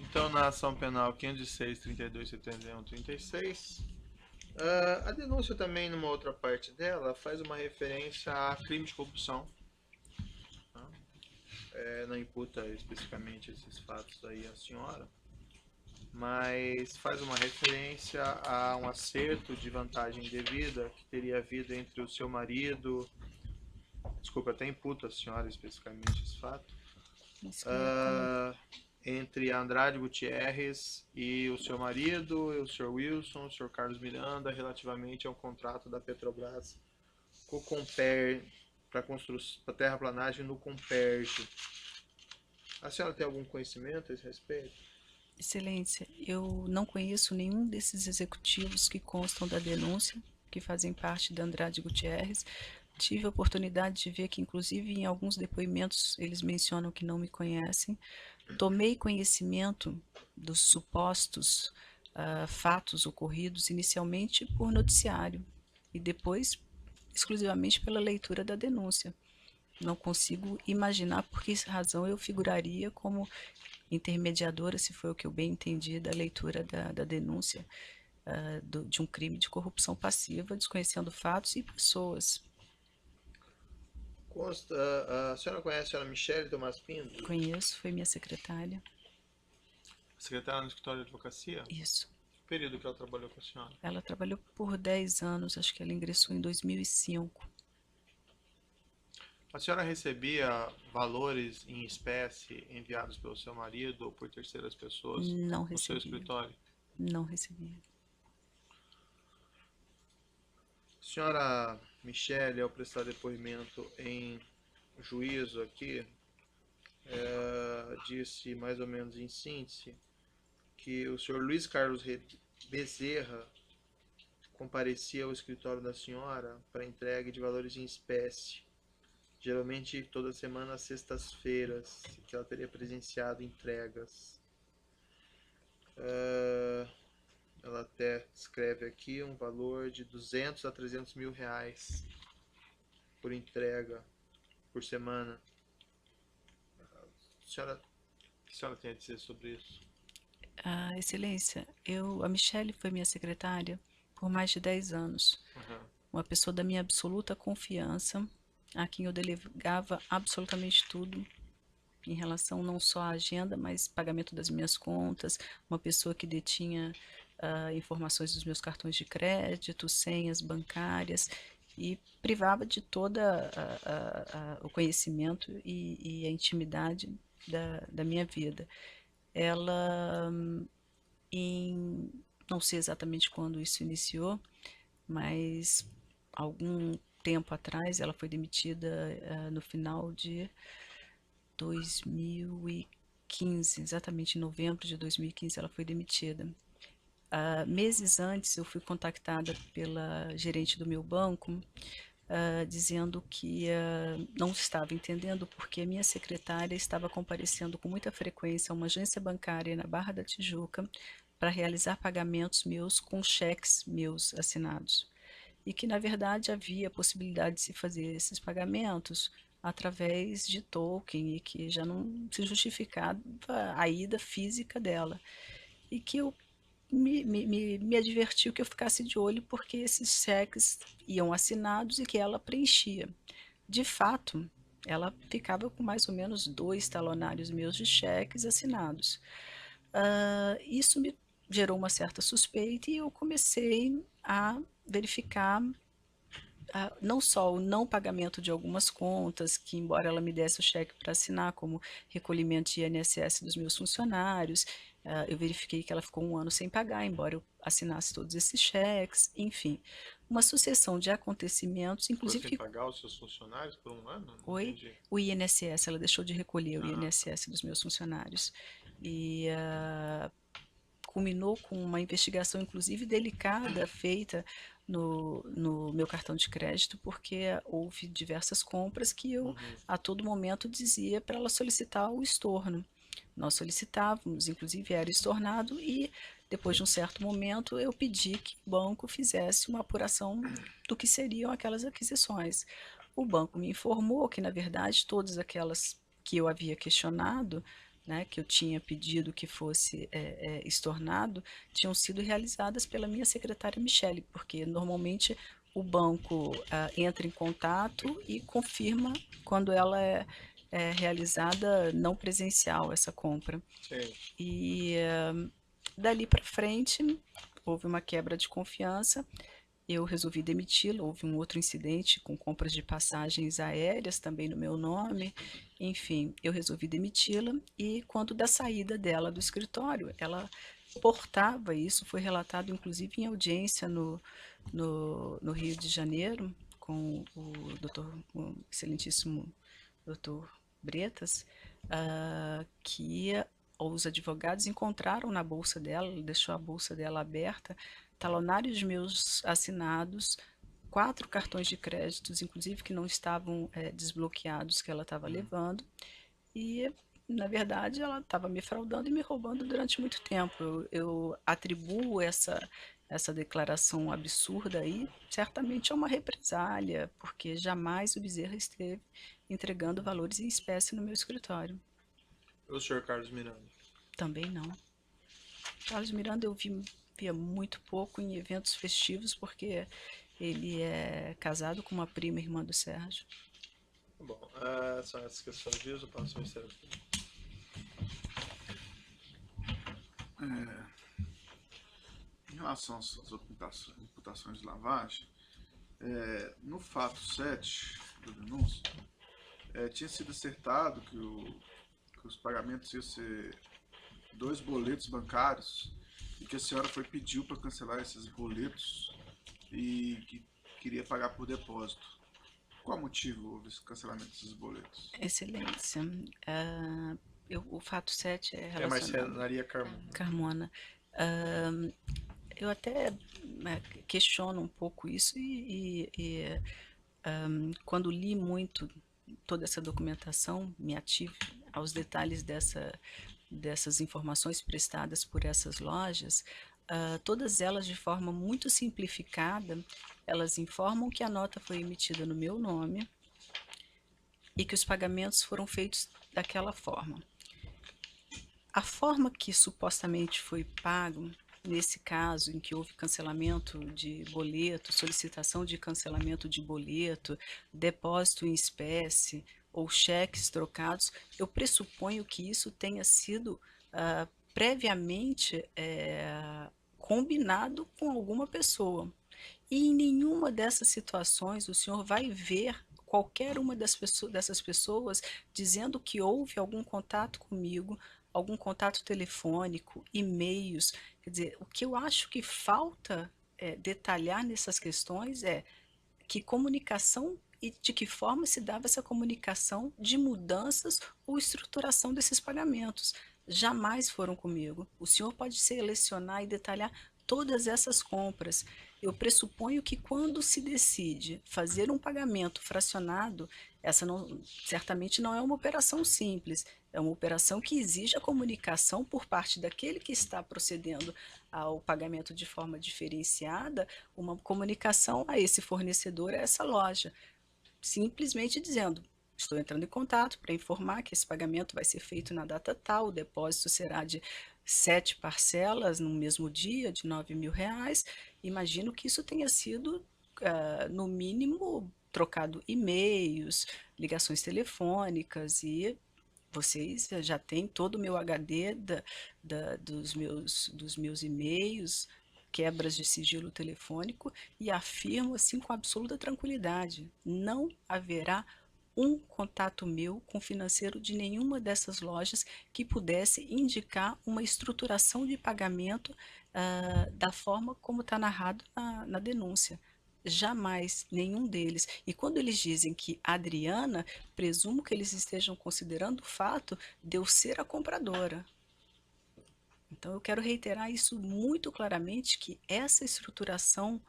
Então, na ação penal 506, 32, 71, 36, a denúncia também, numa outra parte dela, faz uma referência a crime de corrupção. Tá? Não imputa especificamente esses fatos aí à senhora, mas faz uma referência a um acerto de vantagem indevida que teria havido entre o seu marido, desculpa, até imputa à senhora especificamente esse fato, Isso que eu ia comentar. ah, entre Andrade Gutierrez e o seu marido, e o Sr. Wilson, o Sr. Carlos Miranda, relativamente ao contrato da Petrobras com o Comper para terraplanagem no Comperj. A senhora tem algum conhecimento a esse respeito? Excelência, eu não conheço nenhum desses executivos que constam da denúncia, que fazem parte da Andrade Gutierrez. Tive a oportunidade de ver que, inclusive, em alguns depoimentos, eles mencionam que não me conhecem. Tomei conhecimento dos supostos fatos ocorridos inicialmente por noticiário e depois exclusivamente pela leitura da denúncia. Não consigo imaginar por que razão eu figuraria como intermediadora, se foi o que eu bem entendi da leitura da denúncia, de um crime de corrupção passiva, desconhecendo fatos e pessoas. Consta, a senhora conhece a senhora Michele Tomás Pinto, Conheço, foi minha secretária. secretária no escritório de advocacia? Isso. Que período que ela trabalhou com a senhora? Ela trabalhou por 10 anos, acho que ela ingressou em 2005. A senhora recebia valores em espécie enviados pelo seu marido ou por terceiras pessoas Não no seu recebia, escritório? não recebia. A senhora Michele, ao prestar depoimento em juízo aqui, disse mais ou menos em síntese que o senhor Luiz Carlos Bezerra comparecia ao escritório da senhora para entrega de valores em espécie, geralmente toda semana às sextas-feiras, que ela teria presenciado entregas. Ela até escreve aqui um valor de 200 a 300 mil reais por entrega por semana. O que a senhora tem a dizer sobre isso? Excelência, a Michelle foi minha secretária por mais de 10 anos. Uhum. Uma pessoa da minha absoluta confiança, a quem eu delegava absolutamente tudo em relação não só à agenda, mas pagamento das minhas contas, uma pessoa que detinha informações dos meus cartões de crédito, senhas bancárias e privava de toda o conhecimento e a intimidade da minha vida. Ela, em, não sei exatamente quando isso iniciou, mas algum tempo atrás ela foi demitida no final de 2015, exatamente em novembro de 2015 ela foi demitida. Meses antes eu fui contactada pela gerente do meu banco dizendo que não estava entendendo porque a minha secretária estava comparecendo com muita frequência a uma agência bancária na Barra da Tijuca para realizar pagamentos meus com cheques meus assinados. E que, na verdade, havia a possibilidade de se fazer esses pagamentos através de token e que já não se justificava a ida física dela. E que eu me advertiu que eu ficasse de olho porque esses cheques iam assinados e que ela preenchia. De fato, ela ficava com mais ou menos 2 talonários meus de cheques assinados. Isso me gerou uma certa suspeita e eu comecei a verificar não só o não pagamento de algumas contas, que embora ela me desse o cheque para assinar, como recolhimento de INSS dos meus funcionários, eu verifiquei que ela ficou 1 ano sem pagar, embora eu assinasse todos esses cheques, enfim, uma sucessão de acontecimentos, Ficou inclusive sem pagar os seus funcionários por um ano? Não foi entendi. o INSS, ela deixou de recolher o Ah, tá. INSS dos meus funcionários. E culminou com uma investigação, inclusive delicada, feita no meu cartão de crédito, porque houve diversas compras que eu, Uhum. a todo momento, dizia para ela solicitar o estorno. Nós solicitávamos, inclusive era estornado, e depois de um certo momento eu pedi que o banco fizesse uma apuração do que seriam aquelas aquisições. O banco me informou que, na verdade, todas aquelas que eu havia questionado né, que eu tinha pedido que fosse estornado, tinham sido realizadas pela minha secretária Michele, porque normalmente o banco entra em contato e confirma quando ela é realizada não presencial, essa compra. Sim. E dali para frente houve uma quebra de confiança, eu resolvi demiti-la, houve um outro incidente com compras de passagens aéreas também no meu nome, enfim, eu resolvi demiti-la e quando da saída dela do escritório, ela portava isso, foi relatado inclusive em audiência no Rio de Janeiro, com o excelentíssimo doutor Bretas, que os advogados encontraram na bolsa dela, deixou a bolsa dela aberta, talonários meus assinados, 4 cartões de créditos, inclusive que não estavam desbloqueados, que ela estava levando, e na verdade ela estava me fraudando e me roubando durante muito tempo. Eu atribuo essa declaração absurda aí certamente a uma represália, porque jamais o Bezerra esteve entregando valores em espécie no meu escritório. O senhor Carlos Miranda? Também não. Carlos Miranda eu via muito pouco em eventos festivos, porque ele é casado com uma prima irmã do Sérgio. Bom, são essas questões de eu passo ao Ministério Público. Em relação às imputações de lavagem, no fato 7 da denúncia, tinha sido acertado que os pagamentos iam ser 2 boletos bancários e que a senhora pediu para cancelar esses boletos e que queria pagar por depósito. Qual motivo houve esse cancelamento desses boletos? Excelência, o fato 7 é É mais relacionado... Maria Carmona. Eu até questiono um pouco isso quando li muito toda essa documentação, me ative aos detalhes dessas informações prestadas por essas lojas, todas elas de forma muito simplificada, elas informam que a nota foi emitida no meu nome e que os pagamentos foram feitos daquela forma. A forma que supostamente foi pago, nesse caso em que houve cancelamento de boleto, solicitação de cancelamento de boleto, depósito em espécie ou cheques trocados, eu pressuponho que isso tenha sido previamente combinado com alguma pessoa. E em nenhuma dessas situações o senhor vai ver qualquer uma dessas pessoas dizendo que houve algum contato comigo, algum contato telefônico, e-mails. Quer dizer, o que eu acho que falta detalhar nessas questões é que comunicação e de que forma se dava essa comunicação de mudanças ou estruturação desses pagamentos. Jamais foram comigo. O senhor pode selecionar e detalhar todas essas compras. Eu pressuponho que quando se decide fazer um pagamento fracionado, essa certamente não é uma operação simples, é uma operação que exige a comunicação por parte daquele que está procedendo ao pagamento de forma diferenciada, uma comunicação a esse fornecedor, a essa loja, simplesmente dizendo: estou entrando em contato para informar que esse pagamento vai ser feito na data tal, o depósito será de 7 parcelas no mesmo dia, de R$ 9.000. Imagino que isso tenha sido, no mínimo, trocado e-mails, ligações telefônicas, e vocês já têm todo o meu HD dos meus e-mails, quebras de sigilo telefônico, e afirmo assim com absoluta tranquilidade: não haverá um contato meu com financeiro de nenhuma dessas lojas que pudesse indicar uma estruturação de pagamento da forma como está narrado na denúncia. Jamais, nenhum deles. E quando eles dizem que Adriana, presumo que eles estejam considerando o fato de eu ser a compradora. Então eu quero reiterar isso muito claramente, que essa estruturação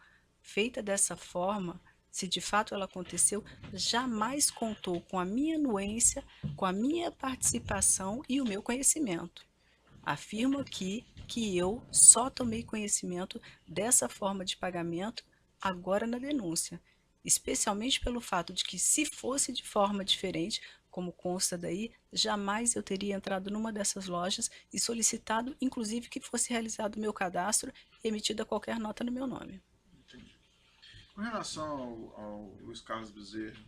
feita dessa forma, se de fato ela aconteceu, jamais contou com a minha anuência, com a minha participação e o meu conhecimento. Afirmo aqui que eu só tomei conhecimento dessa forma de pagamento agora na denúncia, especialmente pelo fato de que, se fosse de forma diferente, como consta daí, jamais eu teria entrado numa dessas lojas e solicitado, inclusive, que fosse realizado o meu cadastro e emitida qualquer nota no meu nome. Entendi. Com relação ao Luiz Carlos Bezerra,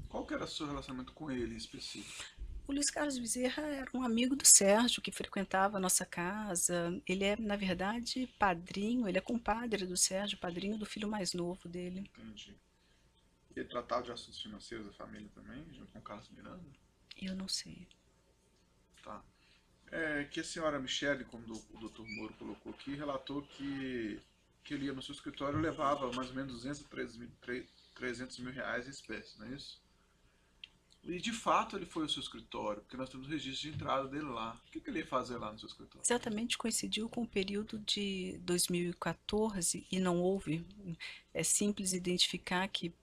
qual que era o seu relacionamento com ele em específico? O Luiz Carlos Bezerra era um amigo do Sérgio, que frequentava a nossa casa. Ele é, na verdade, padrinho, ele é compadre do Sérgio, padrinho do filho mais novo dele. Entendi. E ele tratava de assuntos financeiros da família também, junto com o Carlos Miranda? Eu não sei. Tá. Que a senhora Michele, como o Dr. Moro colocou aqui, relatou que ele ia no seu escritório e levava mais ou menos 200 a 300 mil reais em espécie, não é isso? E de fato ele foi ao seu escritório, porque nós temos registro de entrada dele lá. O que ele ia fazer lá no seu escritório? Exatamente coincidiu com o período de 2014 e não houve. É simples identificar que,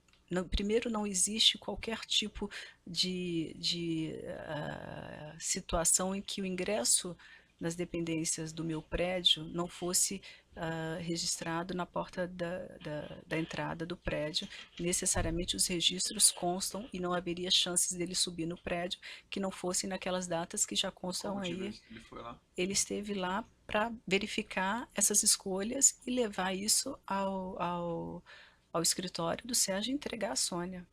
primeiro, não existe qualquer tipo de situação em que o ingresso nas dependências do meu prédio não fosse registrado na porta da entrada do prédio. Necessariamente os registros constam e não haveria chances dele subir no prédio que não fossem naquelas datas que já constam Qual motivo aí. ele foi lá? Ele esteve lá para verificar essas escolhas e levar isso ao escritório do Sérgio e entregar à Sônia,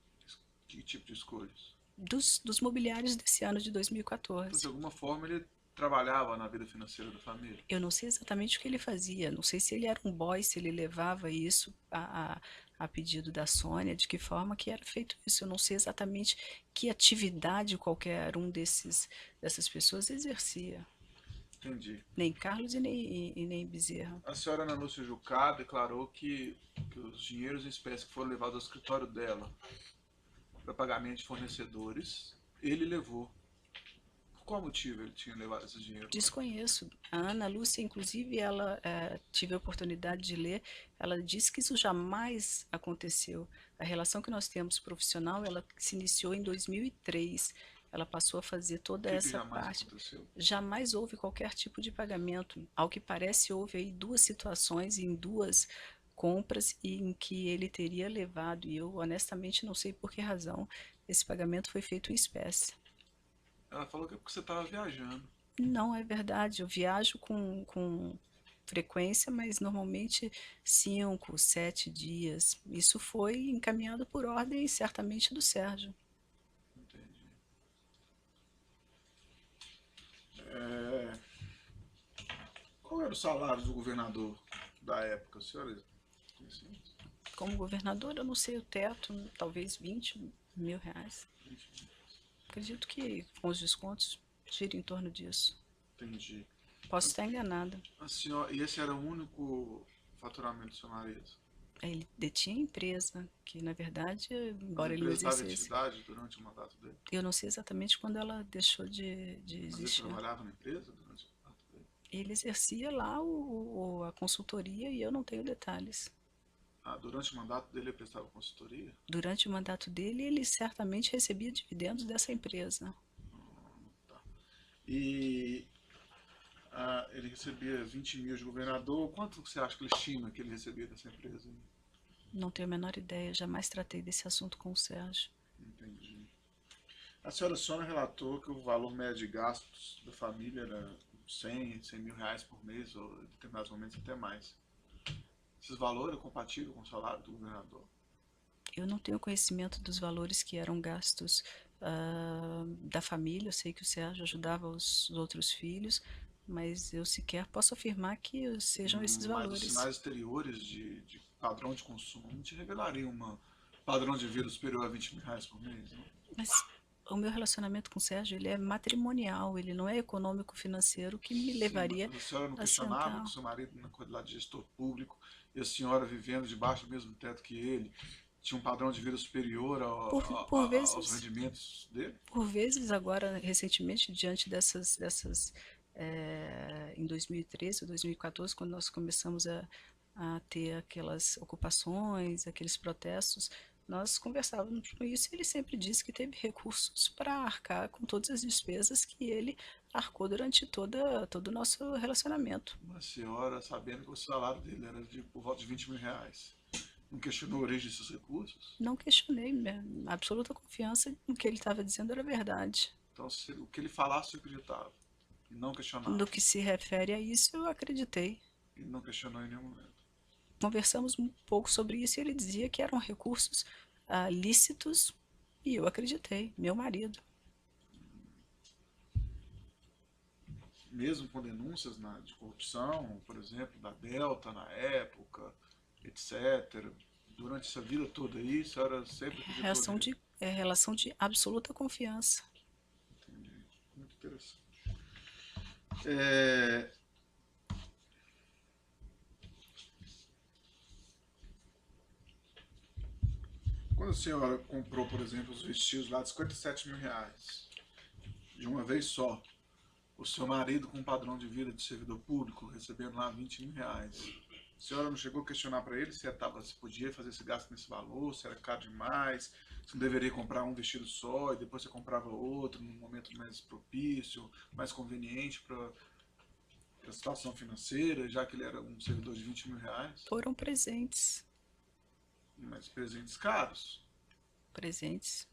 Que tipo de escolhas? dos mobiliários desse ano de Então, de 2014. alguma forma ele trabalhava na vida financeira da família. Eu não sei exatamente o que ele fazia, não sei se ele era um boy, se ele levava isso a pedido da Sônia, de que forma que era feito isso. Eu não sei exatamente que atividade qualquer um dessas pessoas exercia. Entendi. Nem Carlos e nem Bezerra. A senhora Ana Lúcia Jucá declarou que os dinheiros em espécie que foram levados ao escritório dela para pagamento de fornecedores, ele levou. Por qual motivo ele tinha levado esse dinheiro? Desconheço. A Ana Lúcia, inclusive, ela tive a oportunidade de ler, ela disse que isso jamais aconteceu. A relação que nós temos profissional, ela se iniciou em 2003. Ela passou a fazer O toda que essa jamais parte. aconteceu? Jamais houve qualquer tipo de pagamento. Ao que parece, houve aí duas situações em duas compras em que ele teria levado, e eu honestamente não sei por que razão esse pagamento foi feito em espécie. Ela falou que é porque você estava viajando. Não é verdade, eu viajo com frequência, mas normalmente 5, 7 dias. Isso foi encaminhado por ordem, certamente, do Sérgio. Entendi. É, Qual era o salário do governador da época, senhora? Conhecia isso? Como governador, eu não sei o teto, talvez 20 mil reais. Acredito que com os descontos gira em torno disso. Entendi. Posso estar enganada. A senhora, e esse era o único faturamento do seu marido? Ele detinha a empresa, que na verdade, Mas embora a ele não empresa estava em exercesse, atividade durante o mandato dele? eu não sei exatamente quando ela deixou de Mas ele existir. trabalhava na empresa durante o mandato dele? Ele exercia lá a consultoria e eu não tenho detalhes. Durante o mandato dele ele prestava consultoria? Durante o mandato dele, ele certamente recebia dividendos dessa empresa. Tá. E ele recebia 20 mil de governador. Quanto você acha que ele estima que ele recebia dessa empresa? Não tenho a menor ideia, jamais tratei desse assunto com o Sérgio. Entendi. A senhora Sônia relatou que o valor médio de gastos da família era 100 mil reais por mês, ou em determinados momentos até mais. Esses valores eram compatíveis com o salário do governador? Eu não tenho conhecimento dos valores que eram gastos da família. Eu sei que o Sérgio ajudava os outros filhos, mas eu sequer posso afirmar que sejam esses Mas os valores. sinais exteriores de padrão de consumo não te revelariam um padrão de vida superior a 20 mil reais por mês, não? Mas o meu relacionamento com o Sérgio, ele é matrimonial, ele não é econômico-financeiro que me Sim, levaria mas a senhora não a questionava sentar. que seu marido, na qualidade de gestor público, e a senhora vivendo debaixo do mesmo teto que ele, tinha um padrão de vida superior Por aos vezes, rendimentos dele? por vezes agora, recentemente, diante em 2013 ou 2014, quando nós começamos a ter aquelas ocupações, aqueles protestos, nós conversávamos com isso e ele sempre disse que teve recursos para arcar com todas as despesas que ele arcou durante todo o nosso relacionamento. Uma senhora sabendo que o salário dele era por volta de 20 mil reais. Não questionou a origem desses recursos? Não questionei, absoluta confiança no que ele estava dizendo era verdade. Então, o que ele falasse, você acreditava. E não questionava. No que se refere a isso, eu acreditei. E não questionou em nenhum momento. Conversamos um pouco sobre isso e ele dizia que eram recursos lícitos e eu acreditei, meu marido. Mesmo com denúncias de corrupção, por exemplo, da Delta na época, etc. Durante essa vida toda aí, a senhora sempre acreditou Relação de absoluta confiança. Entendi. Muito interessante. Quando a senhora comprou, por exemplo, os vestidos lá de 57 mil reais, de uma vez só, o seu marido com um padrão de vida de servidor público, recebendo lá 20 mil reais, a senhora não chegou a questionar para ele se podia fazer esse gasto nesse valor, se era caro demais, se não deveria comprar um vestido só e depois você comprava outro num momento mais propício, mais conveniente para a situação financeira, já que ele era um servidor de 20 mil reais? Foram presentes. Mas presentes caros. Presentes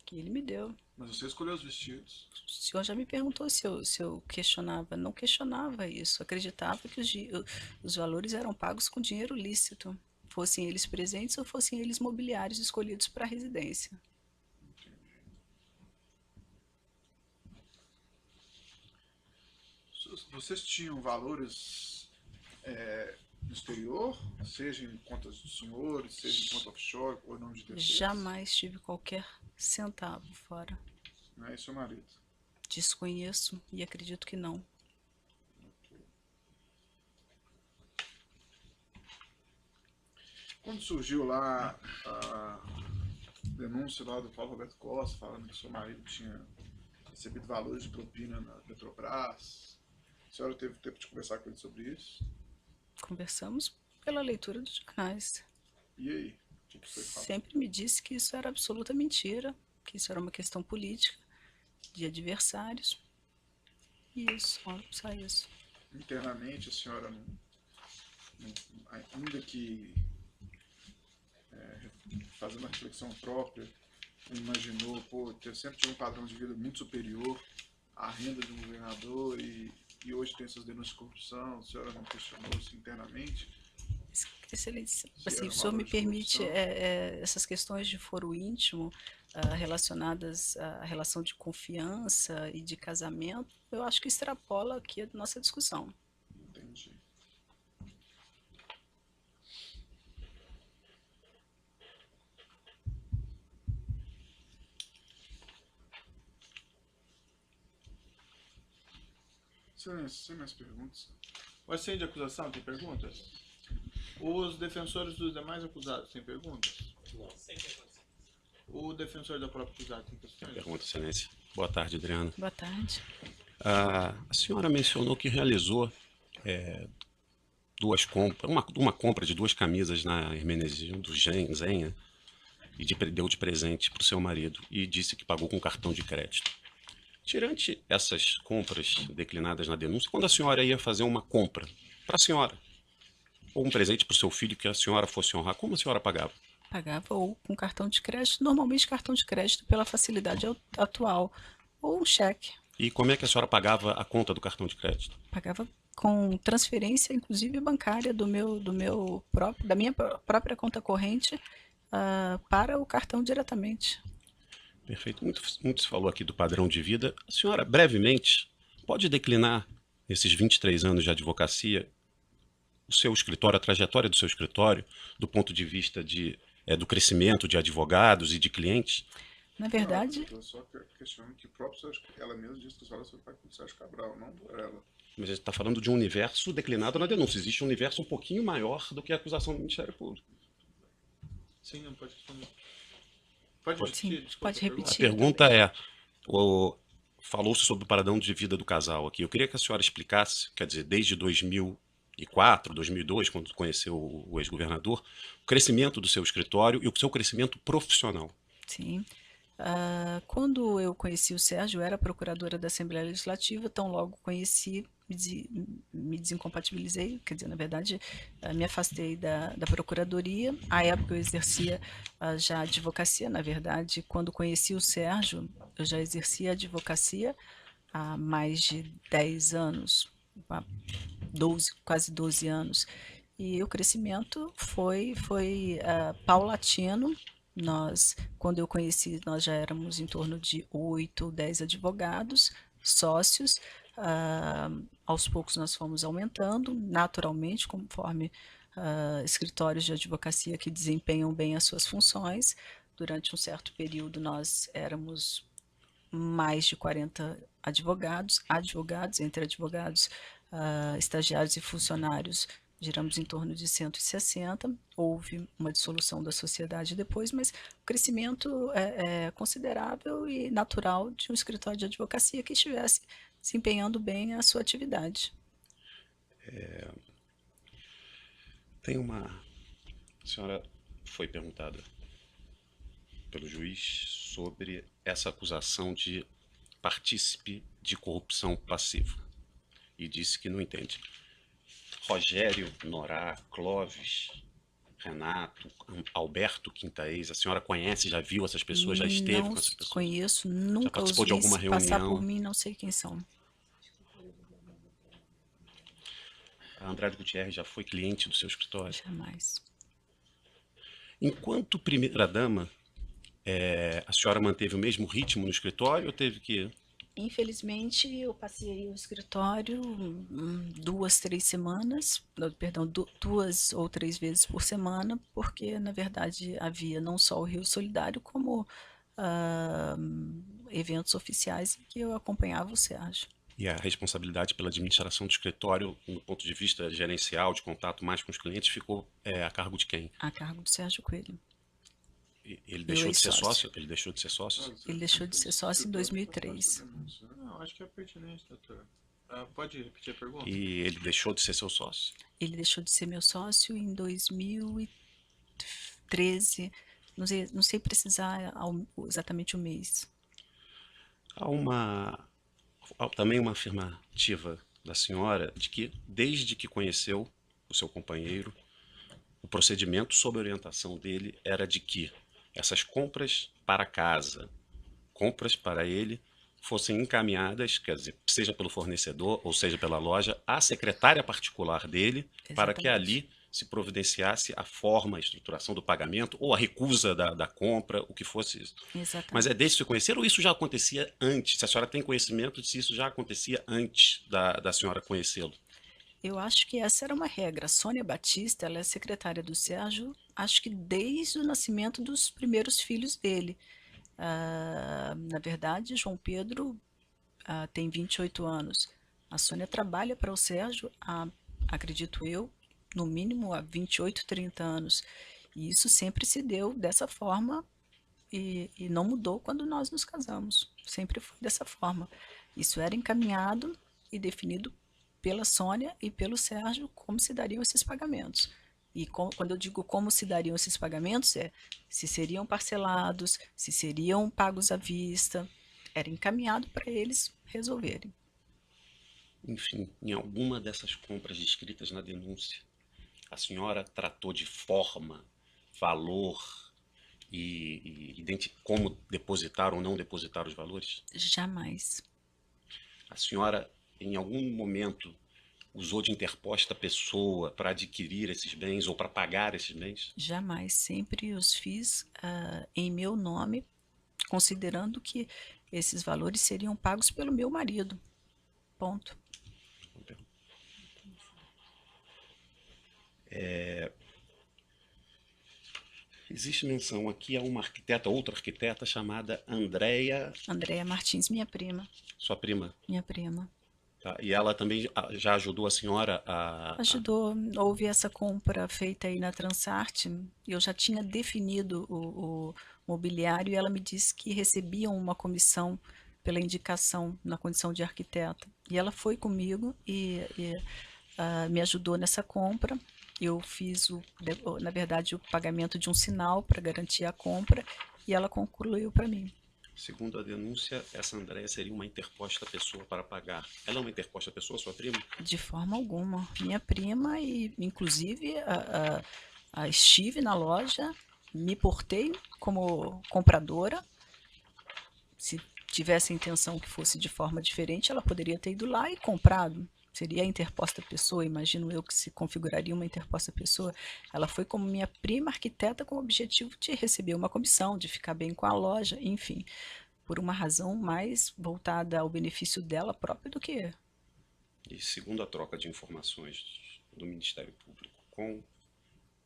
que ele me deu. Mas você escolheu os vestidos. O senhor já me perguntou se eu questionava. Não questionava isso. Acreditava que os valores eram pagos com dinheiro lícito. Fossem eles presentes ou fossem eles mobiliários escolhidos para a residência. Entendi. Vocês tinham valores no exterior, seja em contas dos senhores, seja em conta offshore ou em nome de terceiros? Jamais tive qualquer centavo fora. Não é seu marido? Desconheço e acredito que não. Okay. Quando surgiu lá a denúncia lá do Paulo Roberto Costa, falando que seu marido tinha recebido valores de propina na Petrobras, a senhora teve tempo de conversar com ele sobre isso? Conversamos pela leitura dos jornais. E aí? O que foi falado? Sempre me disse que isso era absoluta mentira, que isso era uma questão política, de adversários. E isso, só isso. Internamente, a senhora ainda que fazendo uma reflexão própria, imaginou, sempre tinha um padrão de vida muito superior à renda de um governador e hoje tem essas denúncias de corrupção, a senhora não questionou isso internamente? Excelente. Assim, o senhor me permite essas questões de foro íntimo relacionadas à relação de confiança e de casamento, eu acho que extrapola aqui a nossa discussão. Entendi. Sem mais perguntas? O assento de acusação tem perguntas? Os defensores dos demais acusados têm perguntas? Não, sem perguntas. O defensor da própria acusada tem questões? Pergunta, excelência. Boa tarde, Adriana. Boa tarde. A senhora mencionou que realizou uma compra de 2 camisas na Hermenegildo Zenha e deu de presente para o seu marido e disse que pagou com cartão de crédito. Tirante essas compras declinadas na denúncia, quando a senhora ia fazer uma compra para a senhora, ou um presente para o seu filho que a senhora fosse honrar, como a senhora pagava? Pagava ou com cartão de crédito, normalmente cartão de crédito pela facilidade atual, ou um cheque. E como é que a senhora pagava a conta do cartão de crédito? Pagava com transferência, inclusive bancária, da minha própria conta corrente para o cartão diretamente. Perfeito. Muito se falou aqui do padrão de vida. A senhora, brevemente, pode declinar esses 23 anos de advocacia, o seu escritório, a trajetória do seu escritório, do ponto de vista do crescimento de advogados e de clientes? Na verdade... Eu estou só questionando que ela mesma disse que os valores foi pago pelo Sérgio Cabral, não por ela. Mas a gente está falando de um universo declinado na denúncia. Existe um universo um pouquinho maior do que a acusação do Ministério Público. Sim, não pode responder. Pode repetir? Sim, pode repetir. A pergunta falou-se sobre o padrão de vida do casal aqui. Eu queria que a senhora explicasse, quer dizer, desde 2004, 2002, quando conheceu o ex-governador, o crescimento do seu escritório e o seu crescimento profissional. Sim. Quando eu conheci o Sérgio, eu era procuradora da Assembleia Legislativa, tão logo conheci, me desincompatibilizei, quer dizer, na verdade, me afastei da procuradoria. À época eu exercia já advocacia, na verdade, quando conheci o Sérgio, eu já exercia advocacia há mais de 10 anos, há 12, quase 12 anos. E o crescimento foi paulatino. Quando eu conheci, nós já éramos em torno de 8 ou 10 advogados, sócios. Aos poucos nós fomos aumentando, naturalmente, conforme escritórios de advocacia que desempenham bem as suas funções. Durante um certo período nós éramos mais de 40 advogados, entre advogados, estagiários e funcionários, giramos em torno de 160. Houve uma dissolução da sociedade depois, mas o crescimento é considerável e natural de um escritório de advocacia que estivesse desempenhando bem a sua atividade. A senhora foi perguntada pelo juiz sobre essa acusação de partícipe de corrupção passiva e disse que não entende. Rogério, Norá, Clóvis, Renato, Alberto Quintaez, a senhora conhece, já viu essas pessoas, já esteve com essas pessoas? Não conheço, nunca participou os de vi alguma passar reunião? por mim, não sei quem são. A Andrade Gutierrez já foi cliente do seu escritório? Jamais. Enquanto primeira-dama, a senhora manteve o mesmo ritmo no escritório ou teve que... Infelizmente, eu passei o escritório 2, 3 semanas, perdão, 2 ou 3 vezes por semana, porque, na verdade, havia não só o Rio Solidário, como eventos oficiais em que eu acompanhava o Sérgio. E a responsabilidade pela administração do escritório, do ponto de vista gerencial, de contato mais com os clientes, ficou a cargo de quem? A cargo do Sérgio Coelho. Ele deixou de ser sócio? Ele deixou de ser sócio? Ele deixou de ser sócio em 2003. Não, acho que é pertinente, doutor. Pode repetir a pergunta? E ele deixou de ser seu sócio? Ele deixou de ser meu sócio em 2013. Não sei precisar exatamente o mês. Há também uma afirmativa da senhora de que, desde que conheceu o seu companheiro, o procedimento sob orientação dele era de que essas compras para casa, compras para ele, fossem encaminhadas, quer dizer, seja pelo fornecedor ou seja pela loja, à secretária particular dele, para que ali se providenciasse a forma, a estruturação do pagamento ou a recusa da compra, o que fosse isso. Exatamente. Mas é desde que se conheceram ou isso já acontecia antes? Se a senhora tem conhecimento de se isso já acontecia antes da senhora conhecê-lo? Eu acho que essa era uma regra. A Sônia Batista, ela é secretária do Sérgio, acho que desde o nascimento dos primeiros filhos dele. Na verdade, João Pedro tem 28 anos. A Sônia trabalha para o Sérgio há, acredito eu, no mínimo há 28, 30 anos. E isso sempre se deu dessa forma e não mudou quando nós nos casamos. Sempre foi dessa forma. Isso era encaminhado e definido pela Sônia e pelo Sérgio como se dariam esses pagamentos. E quando eu digo como se dariam esses pagamentos, se seriam parcelados, se seriam pagos à vista, era encaminhado para eles resolverem. Enfim, em alguma dessas compras descritas na denúncia, a senhora tratou de forma, valor e como depositar ou não depositar os valores? Jamais. A senhora, em algum momento, usou de interposta pessoa para adquirir esses bens ou para pagar esses bens? Jamais. Sempre os fiz em meu nome, considerando que esses valores seriam pagos pelo meu marido. Ponto. Existe menção aqui a uma arquiteta, outra arquiteta chamada Andréia Martins, minha prima. Sua prima? Minha prima. Tá. E ela também já ajudou a senhora Ajudou. Houve essa compra feita aí na Transarte. Eu já tinha definido o mobiliário e ela me disse que recebiam uma comissão pela indicação na condição de arquiteta. E ela foi comigo e me ajudou nessa compra. Eu fiz, na verdade, o pagamento de um sinal para garantir a compra e ela concluiu para mim. Segundo a denúncia, essa Andréia seria uma interposta pessoa para pagar. Ela é uma interposta pessoa, sua prima? De forma alguma. Minha prima e, inclusive, estive na loja, me portei como compradora. Se tivesse a intenção que fosse de forma diferente, ela poderia ter ido lá e comprado. Seria a interposta pessoa, imagino eu que se configuraria uma interposta pessoa. Ela foi como minha prima arquiteta com o objetivo de receber uma comissão, de ficar bem com a loja, enfim, por uma razão mais voltada ao benefício dela própria do que. E segundo a troca de informações do Ministério Público com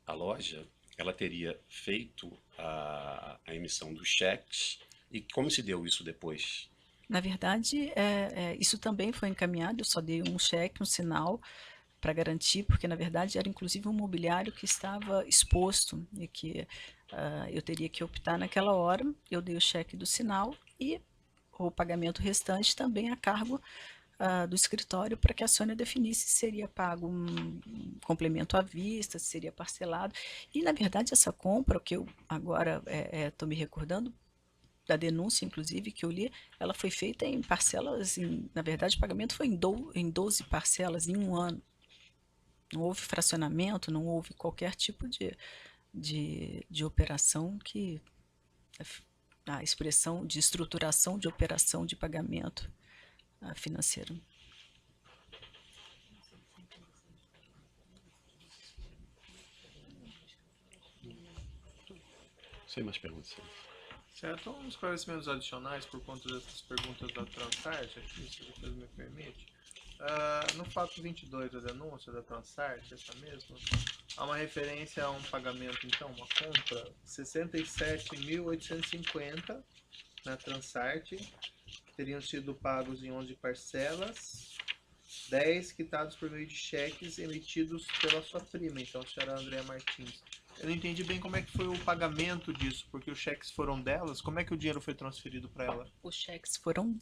a loja, ela teria feito a emissão dos cheques. E como se deu isso depois? Na verdade, isso também foi encaminhado, eu só dei um cheque, um sinal para garantir, porque na verdade era inclusive um mobiliário que estava exposto e que eu teria que optar naquela hora. Eu dei o cheque do sinal e o pagamento restante também a cargo do escritório para que a Sônia definisse se seria pago um complemento à vista, se seria parcelado. E na verdade essa compra, o que eu agora estou me recordando, da denúncia, inclusive, que eu li, ela foi feita em parcelas, na verdade, o pagamento foi em 12 parcelas, em um ano. Não houve fracionamento, não houve qualquer tipo de operação que... a expressão de estruturação de operação de pagamento financeiro. Sem mais perguntas. Certo, uns esclarecimentos adicionais por conta dessas perguntas da Transart, aqui, se vocês me permitem. No fato 22 da denúncia da Transart, essa mesma, há uma referência a um pagamento, então, uma compra, 67.850 na Transart, que teriam sido pagos em 11 parcelas, 10 quitados por meio de cheques emitidos pela sua prima, então, a senhora Andréia Martins. Eu não entendi bem como é que foi o pagamento disso, porque os cheques foram delas, como é que o dinheiro foi transferido para ela? Os cheques foram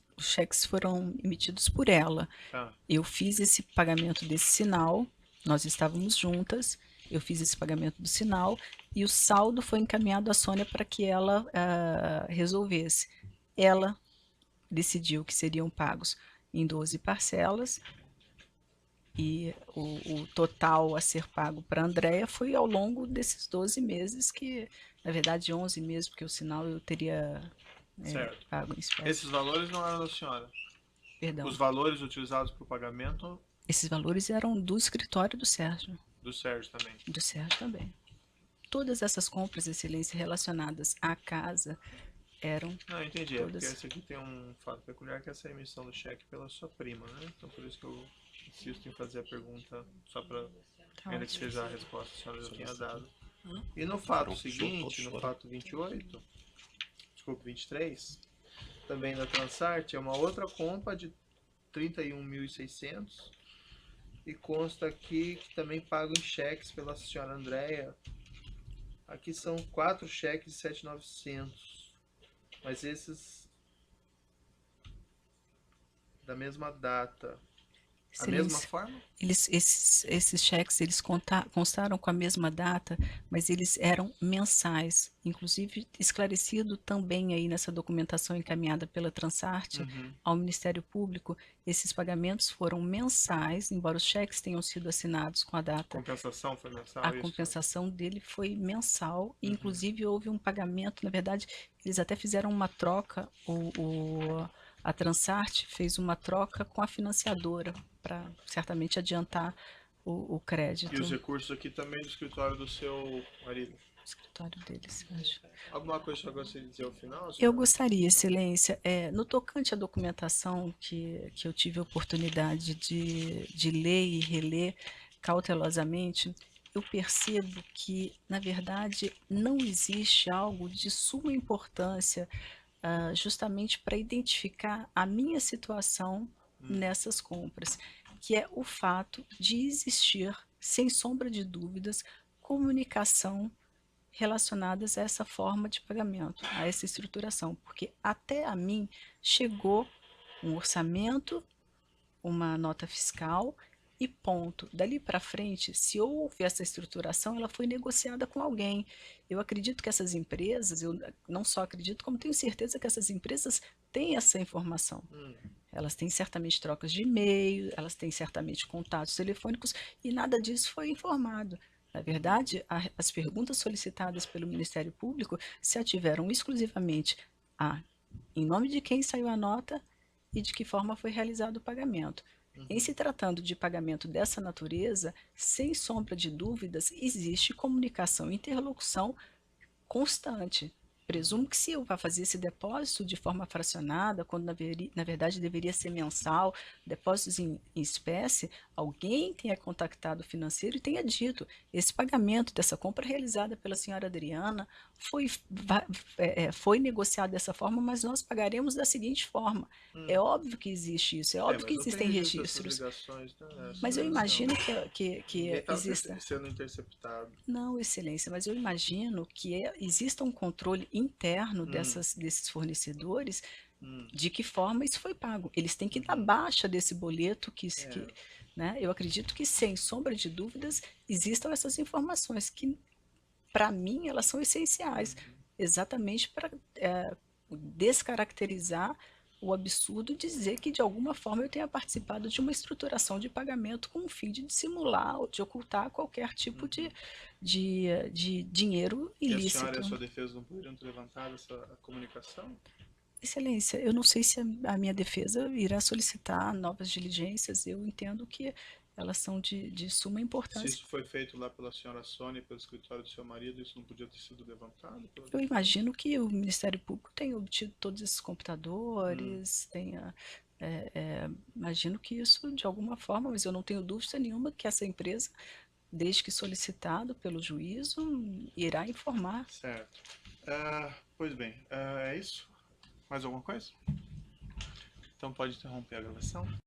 emitidos por ela. Tá. Eu fiz esse pagamento desse sinal, nós estávamos juntas, eu fiz esse pagamento do sinal e o saldo foi encaminhado à Sônia para que ela resolvesse. Ela decidiu que seriam pagos em 12 parcelas e o total a ser pago para a Andréia foi ao longo desses 12 meses, que na verdade 11 meses, porque o sinal eu teria Certo. pago em espécie. Esses valores não eram da senhora? Perdão. Os valores utilizados para o pagamento Esses valores eram do escritório do Sérgio. do Sérgio também? Do Sérgio também. Todas essas compras, excelência, relacionadas à casa eram... Não, entendi. Todas. É porque esse aqui tem um fato peculiar, que é essa emissão do cheque pela sua prima, né? Então por isso que eu insisto em fazer a pergunta, só para, ainda que seja a resposta que a senhora já tinha dado. E no fato seguinte, no fato 28, desculpa, 23, também da Transart, é uma outra compra de 31.600 e consta aqui que também pago em cheques pela senhora Andréia. Aqui são 4 cheques de 7.900, mas esses da mesma data. A mesma forma? Esses cheques, eles constaram com a mesma data, mas eles eram mensais. Inclusive, esclarecido também aí nessa documentação encaminhada pela Transart ao Ministério Público, esses pagamentos foram mensais, embora os cheques tenham sido assinados com a data. A compensação foi mensal? A compensação dele foi mensal, e inclusive houve um pagamento, na verdade, eles até fizeram uma troca, a Transart fez uma troca com a financiadora, para certamente adiantar o crédito. E os recursos aqui também do escritório do seu marido? O escritório deles, acho. Alguma coisa que você gostaria de dizer ao final? Eu gostaria, excelência, no tocante à documentação que eu tive a oportunidade de ler e reler cautelosamente, eu percebo que, na verdade, não existe algo de suma importância justamente para identificar a minha situação nessas compras, que é o fato de existir, sem sombra de dúvidas, comunicação relacionadas a essa forma de pagamento, a essa estruturação, porque até a mim chegou um orçamento, uma nota fiscal e ponto. Dali para frente, se houve essa estruturação, ela foi negociada com alguém. Eu acredito que essas empresas, eu não só acredito, como tenho certeza que essas empresas têm essa informação. Elas têm certamente trocas de e-mail, elas têm certamente contatos telefônicos e nada disso foi informado. Na verdade, as perguntas solicitadas pelo Ministério Público se ativeram exclusivamente a em nome de quem saiu a nota e de que forma foi realizado o pagamento. Em se tratando de pagamento dessa natureza, sem sombra de dúvidas, existe comunicação e interlocução constante. Presumo que se eu vá fazer esse depósito de forma fracionada, quando na verdade deveria ser mensal, depósitos em espécie, alguém tenha contactado o financeiro e tenha dito: esse pagamento dessa compra realizada pela senhora Adriana foi negociado dessa forma, mas nós pagaremos da seguinte forma. É óbvio que existe isso, é óbvio que mas não tem existem registro dessas registros, ligações, né? mas eu imagino que Ninguém tá exista. sendo interceptado. Não, excelência, mas eu imagino que exista um controle interno desses fornecedores de que forma isso foi pago. Eles têm que dar baixa desse boleto né? Eu acredito que, sem sombra de dúvidas, existam essas informações que, para mim, elas são essenciais, exatamente para descaracterizar o absurdo de dizer que, de alguma forma, eu tenha participado de uma estruturação de pagamento com o fim de dissimular ou de ocultar qualquer tipo de dinheiro E a ilícito. senhora e a sua defesa não poderiam ter levantado essa comunicação? Excelência, eu não sei se a minha defesa irá solicitar novas diligências. Eu entendo que elas são de suma Se importância. isso foi feito lá pela senhora Sônia e pelo escritório do seu marido, isso não podia ter sido levantado? Eu imagino que o Ministério Público tenha obtido todos esses computadores, imagino que isso, de alguma forma, mas eu não tenho dúvida nenhuma que essa empresa, desde que solicitado pelo juízo, irá informar. Certo. Pois bem, é isso? Mais alguma coisa? Então pode interromper a gravação.